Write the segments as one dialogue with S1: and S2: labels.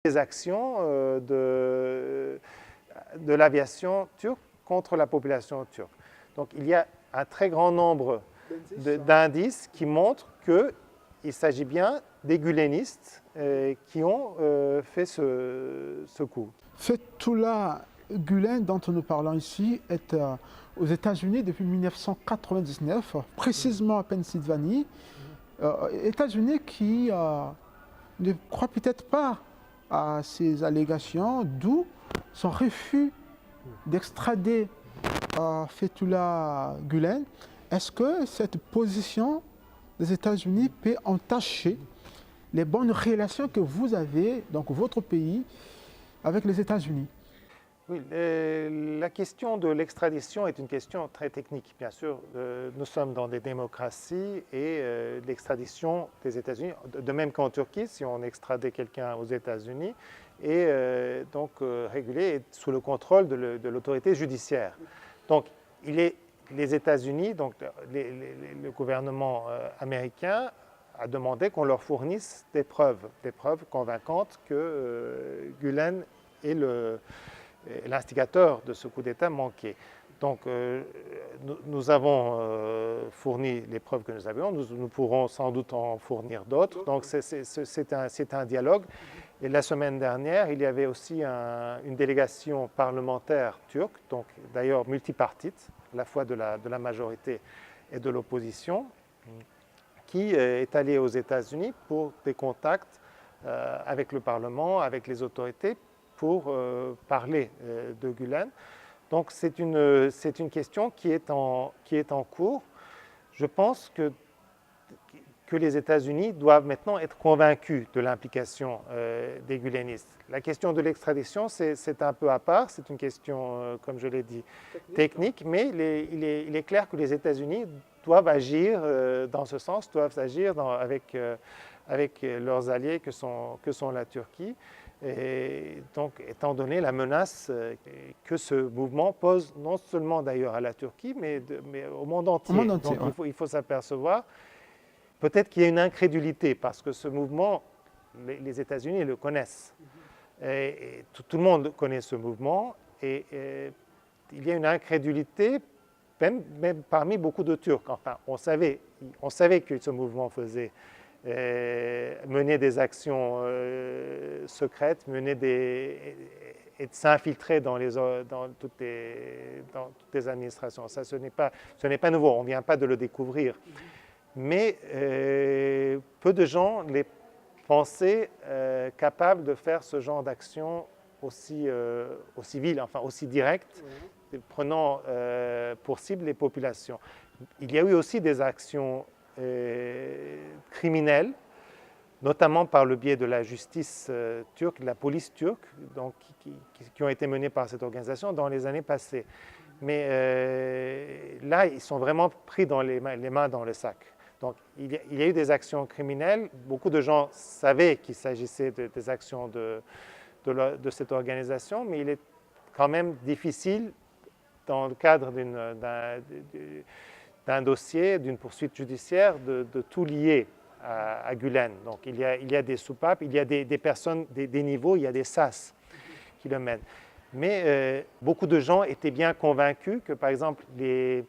S1: des actions de l'aviation turque contre la population turque. Donc il y a un très grand nombre d'indices qui montrent qu'il s'agit bien des gulenistes qui ont fait ce coup.
S2: Fethullah Gülen, dont nous parlons ici, est aux États-Unis depuis 1999, précisément à Pennsylvanie. États-Unis qui ne croient peut-être pas à ces allégations, d'où son refus d'extrader Fethullah Gülen. Est-ce que cette position des États-Unis peut entacher les bonnes relations que vous avez, donc votre pays, avec les États-Unis?
S1: Oui, la question de l'extradition est une question très technique. Bien sûr, nous sommes dans des démocraties et l'extradition des États-Unis, de même qu'en Turquie, si on extradait quelqu'un aux États-Unis, est donc régulé et sous le contrôle de l'autorité judiciaire. Donc, les États-Unis, donc le gouvernement américain a demandé qu'on leur fournisse des preuves convaincantes que Gülen est l'instigateur de ce coup d'État manqué. Donc, nous avons fourni les preuves que nous avions, nous pourrons sans doute en fournir d'autres. Donc, c'est un dialogue. Et la semaine dernière, il y avait aussi une délégation parlementaire turque, donc d'ailleurs multipartite, à la fois de la majorité et de l'opposition, qui est allée aux États-Unis pour des contacts avec le Parlement, avec les autorités, pour parler de Gülen. Donc c'est une question qui est en cours. Je pense que les États-Unis doivent maintenant être convaincus de l'implication des gulenistes. La question de l'extradition, c'est un peu à part, c'est une question, comme je l'ai dit, technique, mais il est clair que les États-Unis doivent agir dans ce sens, doivent agir avec leurs alliés que sont la Turquie. Et donc, étant donné la menace que ce mouvement pose, non seulement d'ailleurs à la Turquie, mais au monde entier. Donc, il faut s'apercevoir, peut-être qu'il y a une incrédulité, parce que ce mouvement, les États-Unis le connaissent. Et tout le monde connaît ce mouvement, et il y a une incrédulité, même parmi beaucoup de Turcs. Enfin, on savait que ce mouvement faisait mener des actions secrètes, et s'infiltrer dans toutes les administrations. Ça, ce n'est pas nouveau, on ne vient pas de le découvrir. Mais peu de gens les pensaient capables de faire ce genre d'action aussi vile, enfin aussi directe, prenant pour cible les populations. Il y a eu aussi des actions criminelles, notamment par le biais de la justice turque, de la police turque, donc, qui ont été menées par cette organisation dans les années passées. Mais là, ils sont vraiment pris les mains dans le sac. Donc, il y a eu des actions criminelles. Beaucoup de gens savaient qu'il s'agissait des actions de cette organisation, mais il est quand même difficile, dans le cadre d'un dossier, d'une poursuite judiciaire, de tout lier à Gülen. Donc il y a des soupapes, il y a des personnes, des niveaux, il y a des sas qui le mènent. Mais beaucoup de gens étaient bien convaincus que, par exemple, les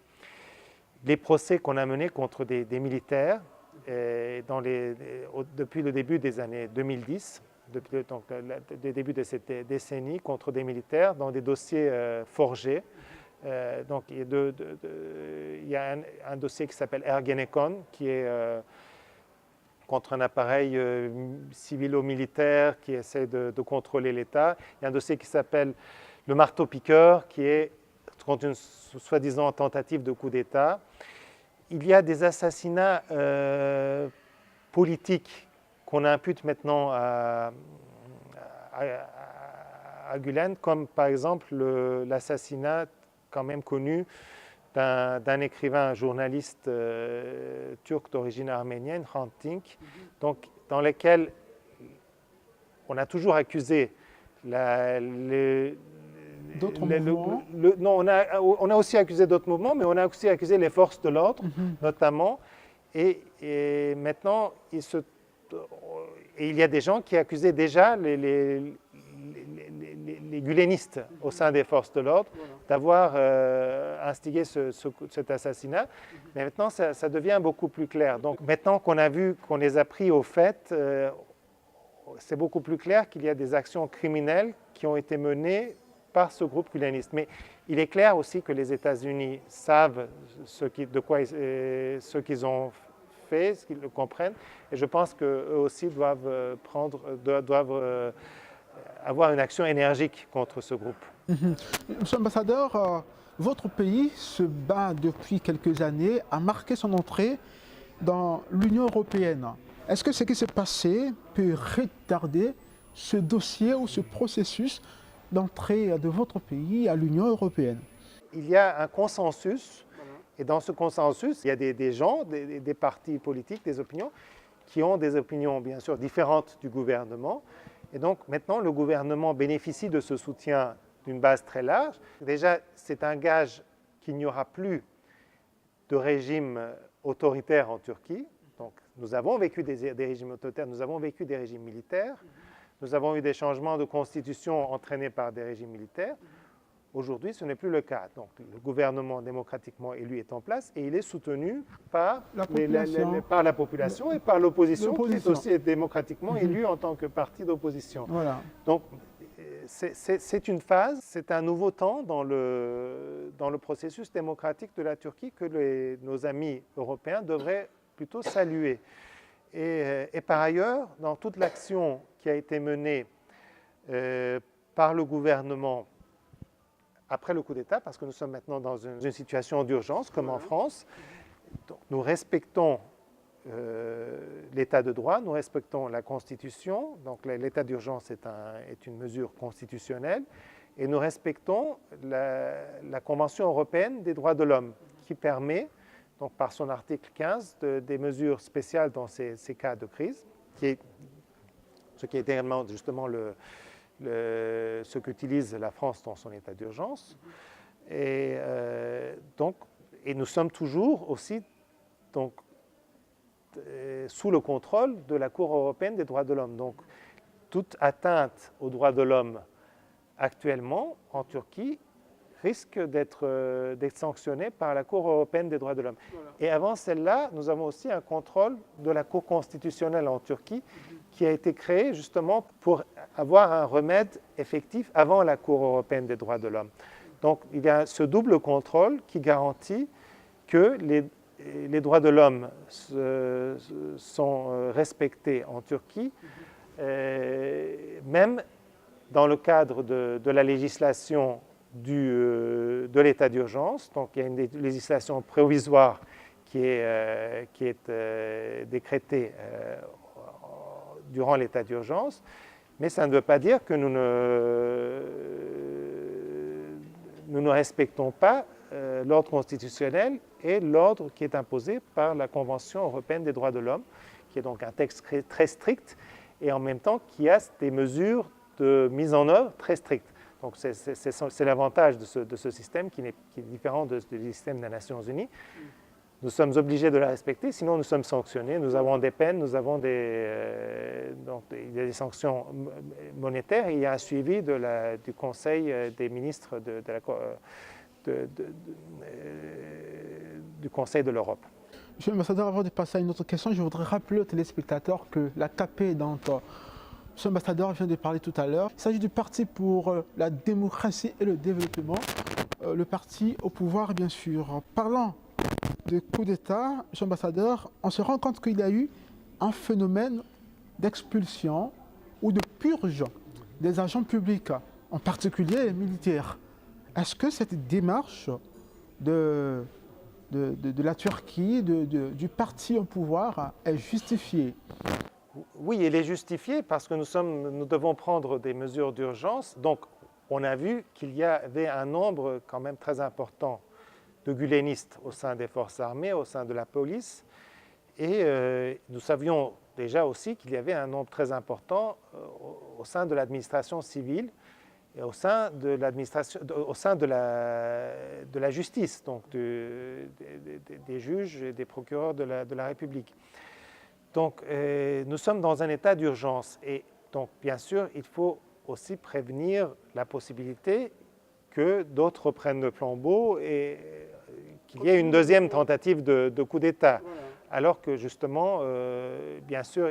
S1: procès qu'on a menés contre des militaires depuis le début des années 2010, depuis le début de cette décennie, contre des militaires dans des dossiers forgés. Donc il y a un dossier qui s'appelle Ergenekon, qui est contre un appareil civilo-militaire qui essaie de contrôler l'État. Il y a un dossier qui s'appelle le marteau-piqueur, qui est contre une soi-disant tentative de coup d'État. Il y a des assassinats politiques qu'on impute maintenant à Gülen, comme par exemple l'assassinat quand même connu d'un écrivain, journaliste turc d'origine arménienne, Hrant Dink, donc, dans lequel on a toujours accusé
S2: d'autres mouvements.
S1: Non, on a aussi accusé d'autres mouvements, mais on a aussi accusé les forces de l'ordre, notamment. Et maintenant, il se et il y a des gens qui accusaient déjà les gulenistes au sein des forces de l'ordre d'avoir instigé cet assassinat. Mais maintenant, ça devient beaucoup plus clair. Donc maintenant qu'on a vu, qu'on les a pris au fait, c'est beaucoup plus clair qu'il y a des actions criminelles qui ont été menées par ce groupe guleniste. Mais il est clair aussi que les États-Unis savent ce qu'ils ont fait, ce qu'ils le comprennent. Et je pense qu'eux aussi doivent avoir une action énergique contre ce groupe.
S2: Monsieur l'ambassadeur, votre pays se bat depuis quelques années à marquer son entrée dans l'Union européenne. Est-ce que ce qui s'est passé peut retarder ce dossier ou ce processus d'entrée de votre pays à l'Union européenne?
S1: Il y a un consensus, et dans ce consensus, il y a des gens, des partis politiques, des opinions, qui ont des opinions bien sûr différentes du gouvernement. Et donc maintenant, le gouvernement bénéficie de ce soutien d'une base très large. Déjà, c'est un gage qu'il n'y aura plus de régime autoritaire en Turquie. Donc, nous avons vécu des régimes autoritaires, nous avons vécu des régimes militaires, nous avons eu des changements de constitution entraînés par des régimes militaires. Aujourd'hui, ce n'est plus le cas. Donc, le gouvernement démocratiquement élu est en place et il est soutenu par la population et par l'opposition qui est aussi démocratiquement élue en tant que parti d'opposition.
S2: Voilà.
S1: Donc, c'est une phase, c'est un nouveau temps dans le processus démocratique de la Turquie que nos amis européens devraient plutôt saluer. Et par ailleurs, dans toute l'action qui a été menée par le gouvernement après le coup d'État, parce que nous sommes maintenant dans une situation d'urgence, comme en France, donc, nous respectons l'état de droit, nous respectons la Constitution, donc l'état d'urgence est une mesure constitutionnelle, et nous respectons la Convention européenne des droits de l'homme, qui permet, donc par son article 15, des mesures spéciales dans ces cas de crise, ce qui est également justement ce qu'utilise la France dans son état d'urgence. Et nous sommes toujours aussi donc, sous le contrôle de la Cour européenne des droits de l'homme. Donc, toute atteinte aux droits de l'homme actuellement en Turquie risque d'être sanctionnée par la Cour européenne des droits de l'homme. Voilà. Et avant celle-là, nous avons aussi un contrôle de la Cour constitutionnelle en Turquie qui a été créée justement pour avoir un remède effectif avant la Cour européenne des droits de l'homme. Donc, il y a ce double contrôle qui garantit que les droits de l'homme sont respectés en Turquie, même dans le cadre de la législation de l'état d'urgence. Donc, il y a une législation provisoire qui est décrétée durant l'état d'urgence, mais ça ne veut pas dire que nous ne respectons pas l'ordre constitutionnel et l'ordre qui est imposé par la Convention européenne des droits de l'homme, qui est donc un texte très strict et en même temps qui a des mesures de mise en œuvre très strictes. Donc c'est l'avantage de ce système qui est différent du système des Nations Unies. Nous sommes obligés de la respecter, sinon nous sommes sanctionnés. Nous avons des peines, nous avons il y a des sanctions monétaires et il y a un suivi du Conseil des ministres du Conseil de l'Europe.
S2: Monsieur l'ambassadeur, avant de passer à une autre question, je voudrais rappeler aux téléspectateurs que la KP dont Monsieur l'ambassadeur vient de parler tout à l'heure, il s'agit du Parti pour la démocratie et le développement, le parti au pouvoir bien sûr. Parlant de coup d'État, Monsieur l'ambassadeur, on se rend compte qu'il y a eu un phénomène d'expulsion ou de purge des agents publics, en particulier les militaires. Est-ce que cette démarche de la Turquie, du parti au pouvoir, est justifiée?
S1: Oui, elle est justifiée parce que nous devons prendre des mesures d'urgence. Donc, on a vu qu'il y avait un nombre quand même très important de gulenistes au sein des forces armées, au sein de la police. Et nous savions déjà aussi qu'il y avait un nombre très important au sein de l'administration civile et au sein de la justice, donc des juges et des procureurs de la République. Donc, nous sommes dans un état d'urgence et donc, bien sûr, il faut aussi prévenir la possibilité que d'autres prennent le flambeau et qu'il y ait une deuxième tentative de coup d'État. Alors que justement, bien sûr,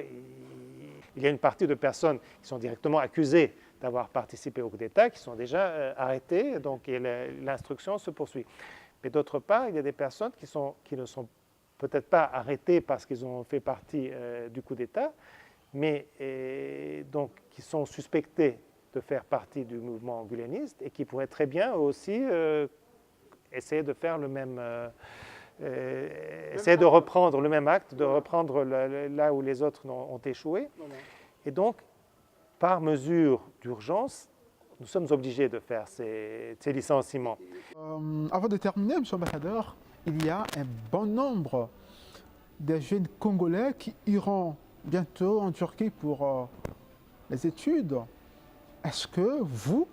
S1: il y a une partie de personnes qui sont directement accusées d'avoir participé au coup d'État, qui sont déjà arrêtées, donc l'instruction se poursuit. Mais d'autre part, il y a des personnes qui ne sont peut-être pas arrêtées parce qu'ils ont fait partie du coup d'État, mais donc qui sont suspectées de faire partie du mouvement guleniste et qui pourraient très bien aussi essayer de faire le même, essayer de reprendre le même acte, de reprendre là où les autres ont échoué. Et donc, par mesure d'urgence, nous sommes obligés de faire ces licenciements.
S2: Avant de terminer, M. l'ambassadeur, il y a un bon nombre de jeunes Congolais qui iront bientôt en Turquie pour les études. Est-ce que vous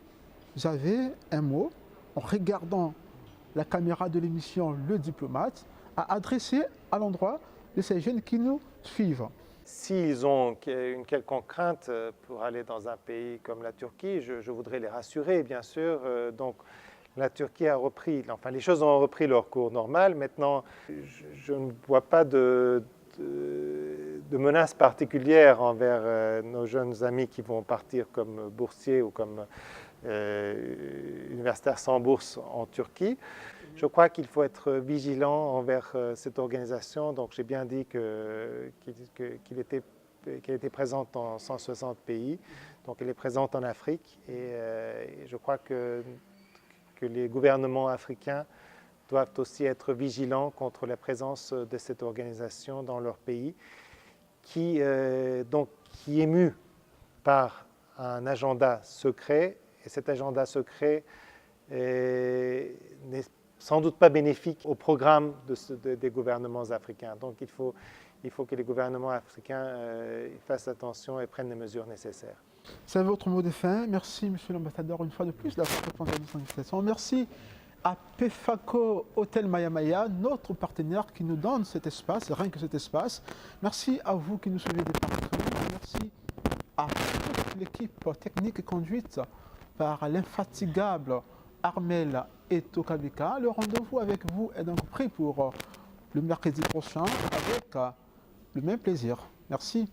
S2: avez un mot, en regardant la caméra de l'émission Le Diplomate, à adresser à l'endroit de ces jeunes qui nous suivent?
S1: S'ils ont une quelconque crainte pour aller dans un pays comme la Turquie, je voudrais les rassurer, bien sûr. Donc, la Turquie a repris, enfin, les choses ont repris leur cours normal. Maintenant, je ne vois pas de menaces particulières envers nos jeunes amis qui vont partir comme boursiers ou comme universitaires sans bourse en Turquie. Je crois qu'il faut être vigilant envers cette organisation. Donc, j'ai bien dit qu'elle était présente dans 160 pays. Donc, elle est présente en Afrique. Et je crois que les gouvernements africains doivent aussi être vigilants contre la présence de cette organisation dans leur pays, qui est mue par un agenda secret. Et cet agenda secret n'est sans doute pas bénéfique au programme des gouvernements africains. Donc il faut que les gouvernements africains fassent attention et prennent les mesures nécessaires.
S2: C'est votre mot de fin. Merci, Monsieur l'ambassadeur, une fois de plus, d'avoir répondu à notre invitation. Merci à Pefaco Hôtel Maya Maya, notre partenaire qui nous donne cet espace, rien que cet espace. Merci à vous qui nous suivez des partout. Merci à toute l'équipe technique conduite par l'infatigable Armel Etokabika. Le rendez-vous avec vous est donc pris pour le mercredi prochain avec le même plaisir. Merci.